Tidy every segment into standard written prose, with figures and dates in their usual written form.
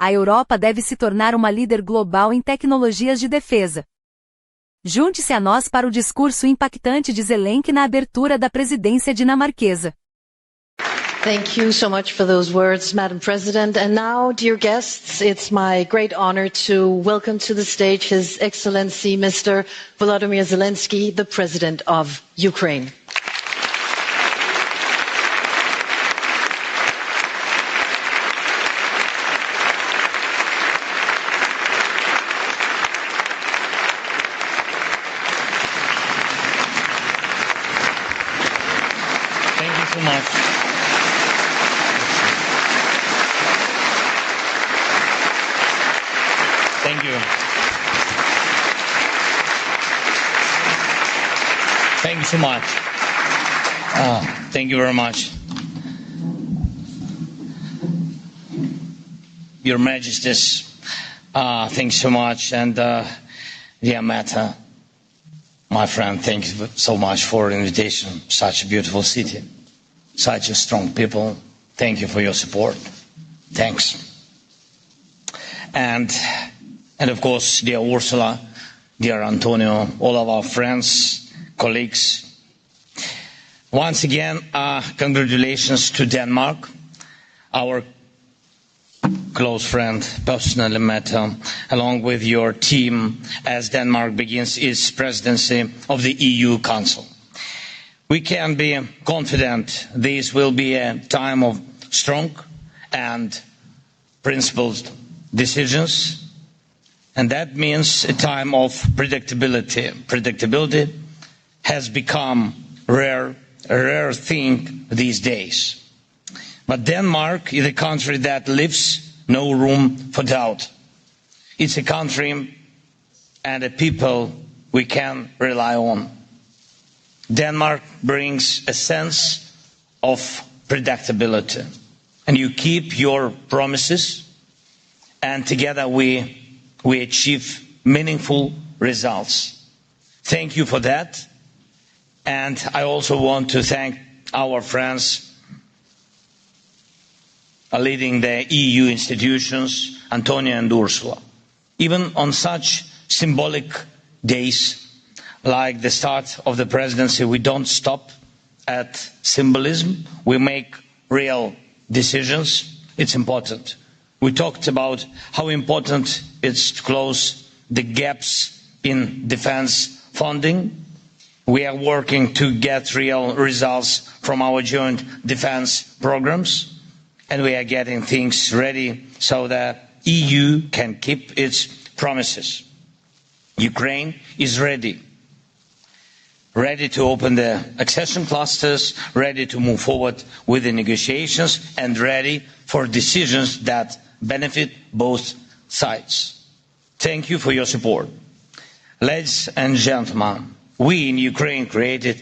A Europa deve se tornar uma líder global em tecnologias de defesa. Junte-se a nós para o discurso impactante de Zelensky na abertura da presidência dinamarquesa. Thank you so much for those words, Madam President. And now, dear guests, it's my great honor to welcome to the stage His Excellency Mr. Volodymyr Zelensky, the President of Ukraine. Thank you so much. Thank you. Thank you so much. Thank you very much. Your Majesties, thanks so much. And dear Meta, my friend, thank you so much for the invitation. Such a beautiful city, such a strong people. Thank you for your support. Thanks. And of course, dear Ursula, dear Antonio, all of our friends, colleagues. Once again, congratulations to Denmark, our close friend, personally met along with your team as Denmark begins its presidency of the EU Council. We can be confident this will be a time of strong and principled decisions, and that means a time of predictability. Predictability has become a rare thing these days. But Denmark is a country that leaves no room for doubt. It's a country and a people we can rely on. Denmark brings a sense of predictability, and you keep your promises, and together we achieve meaningful results. Thank you for that. And I also want to thank our friends leading the EU institutions, Antonio and Ursula. Even on such symbolic days like the start of the presidency, we don't stop at symbolism. We make real decisions. It's important. We talked about how important it is to close the gaps in defense funding. We are working to get real results from our joint defense programs, and we are getting things ready so that EU can keep its promises. Ukraine is ready to open the accession clusters, ready to move forward with the negotiations, and ready for decisions that benefit both sides. Thank you for your support. Ladies and gentlemen, we in Ukraine created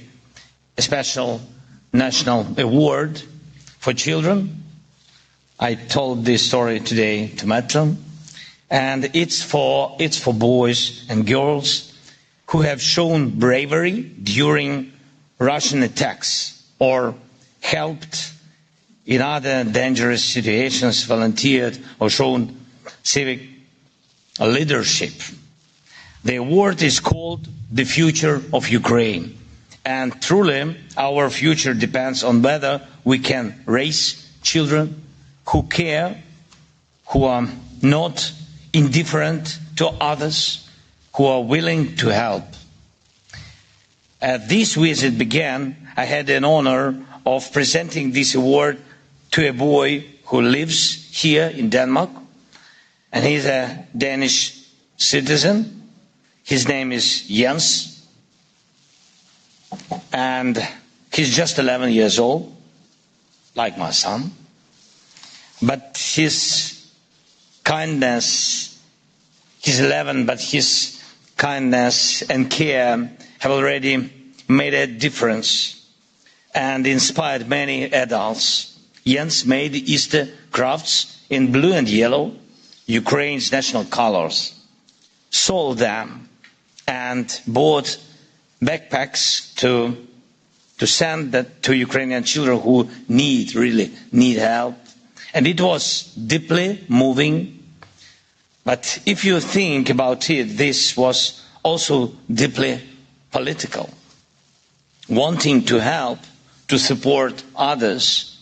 a special national award for children. I told this story today to Metta, and it's for boys and girls who have shown bravery during Russian attacks or helped in other dangerous situations, volunteered or shown civic leadership. The award is called The Future of Ukraine, and truly our future depends on whether we can raise children who care, who are not indifferent to others, who are willing to help. As this visit began, I had an honor of presenting this award to a boy who lives here in Denmark, and he's a Danish citizen. His name is Jens, and he's just 11 years old, like my son. But his kindness, he's 11, but his kindness and care have already made a difference and inspired many adults. Jens made Easter crafts in blue and yellow, Ukraine's national colors, sold them, and bought backpacks to send that to Ukrainian children who really need help. And it was deeply moving But if you think about it, this was also deeply political. Wanting to help, to support others,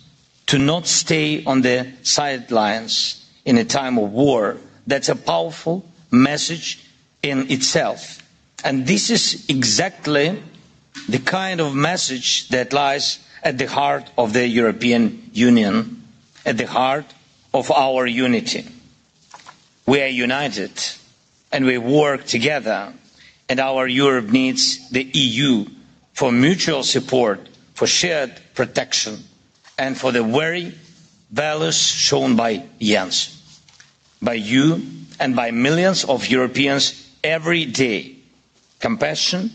to not stay on the sidelines in a time of war, that's a powerful message in itself. And this is exactly the kind of message that lies at the heart of the European Union, at the heart of our unity. We are united and we work together, and our Europe needs the EU for mutual support, for shared protection, and for the very values shown by Jens, by you and by millions of Europeans every day: compassion,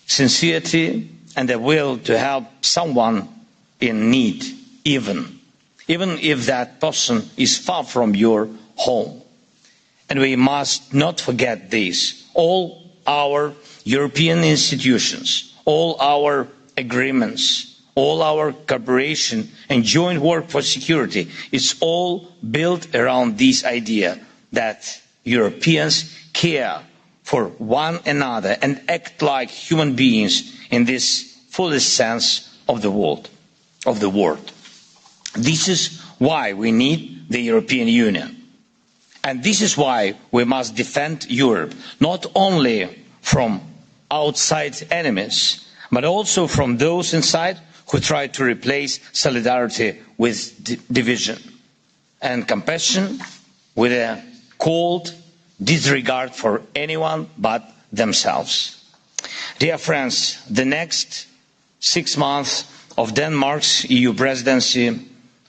sincerity, and the will to help someone in need, even if that person is far from your home. And we must not forget this. All our European institutions, all our agreements, all our cooperation and joint work for security is all built around this idea that Europeans care for one another and act like human beings in this fullest sense of the word. This is why we need the European Union. And this is why we must defend Europe, not only from outside enemies, but also from those inside who try to replace solidarity with division, and compassion with a cold disregard for anyone but themselves. Dear friends, the next 6 months of Denmark's EU presidency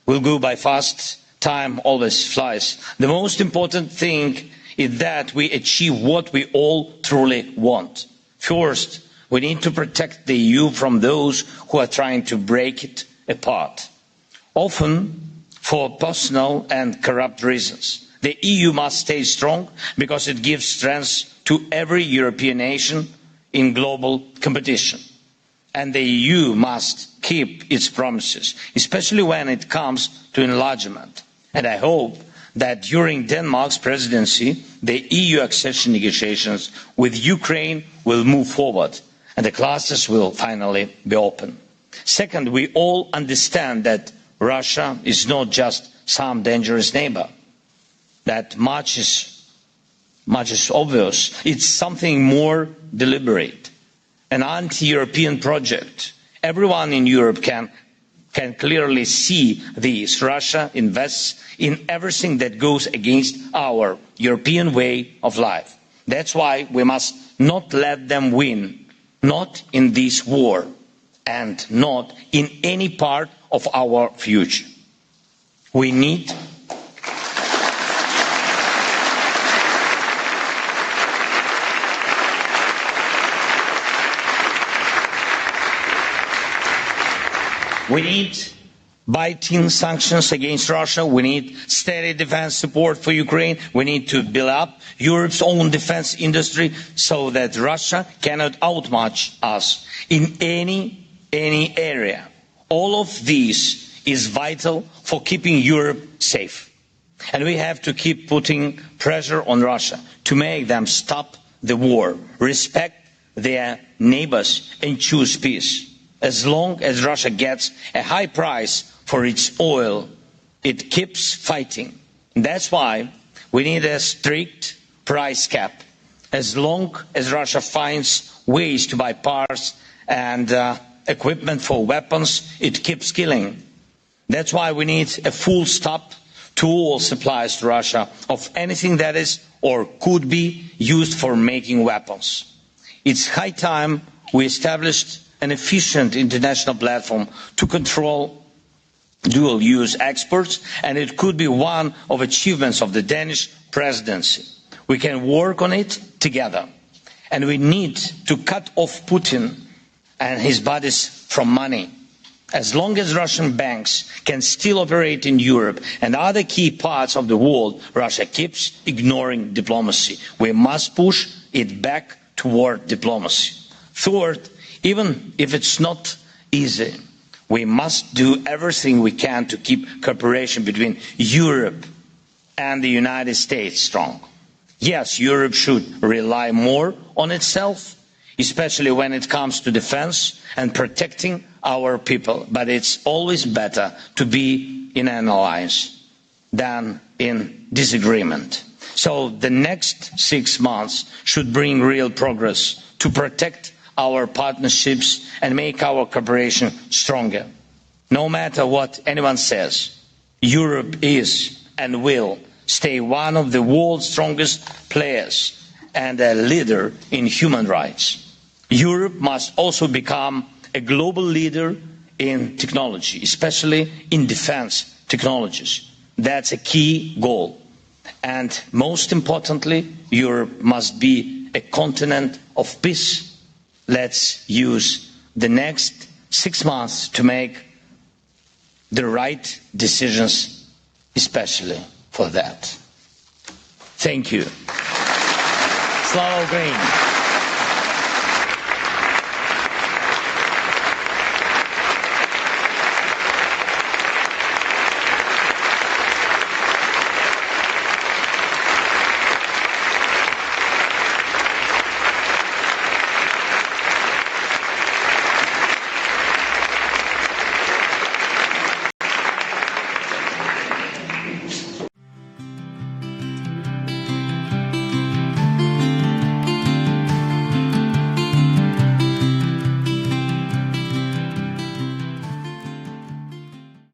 will go by fast. Time always flies. The most important thing is that we achieve what we all truly want. First, we need to protect the EU from those who are trying to break it apart, often for personal and corrupt reasons. The EU must stay strong because it gives strength to every European nation in global competition. And the EU must keep its promises, especially when it comes to enlargement. And I hope that during Denmark's presidency, the EU accession negotiations with Ukraine will move forward and the clusters will finally be open. Second, we all understand that Russia is not just some dangerous neighbor. That much is obvious. It's something more deliberate, an anti-European project. Everyone in Europe can clearly see this. Russia invests in everything that goes against our European way of life. That's why we must not let them win, not in this war, and not in any part of our future. We need biting sanctions against Russia. We need steady defense support for Ukraine. We need to build up Europe's own defense industry so that Russia cannot outmatch us in any area. All of this is vital for keeping Europe safe. And we have to keep putting pressure on Russia to make them stop the war, respect their neighbors and choose peace. As long as Russia gets a high price for its oil, it keeps fighting. That's why we need a strict price cap. As long as Russia finds ways to buy parts and equipment for weapons, it keeps killing. That's why we need a full stop to all supplies to Russia of anything that is or could be used for making weapons. It's high time we established an efficient international platform to control dual-use exports, and it could be one of the achievements of the Danish presidency. We can work on it together, and we need to cut off Putin and his buddies from money. As long as Russian banks can still operate in Europe and other key parts of the world, Russia keeps ignoring diplomacy. We must push it back toward diplomacy. Third, even if it's not easy, we must do everything we can to keep cooperation between Europe and the United States strong. Yes, Europe should rely more on itself, especially when it comes to defense and protecting our people. But it's always better to be in an alliance than in disagreement. So the next 6 months should bring real progress to protect our partnerships and make our cooperation stronger. No matter what anyone says, Europe is and will stay one of the world's strongest players and a leader in human rights. Europe must also become a global leader in technology, especially in defense technologies. That's a key goal. And most importantly, Europe must be a continent of peace. Let's use the next 6 months to make the right decisions, especially for that. Thank you. Slava Ukraini!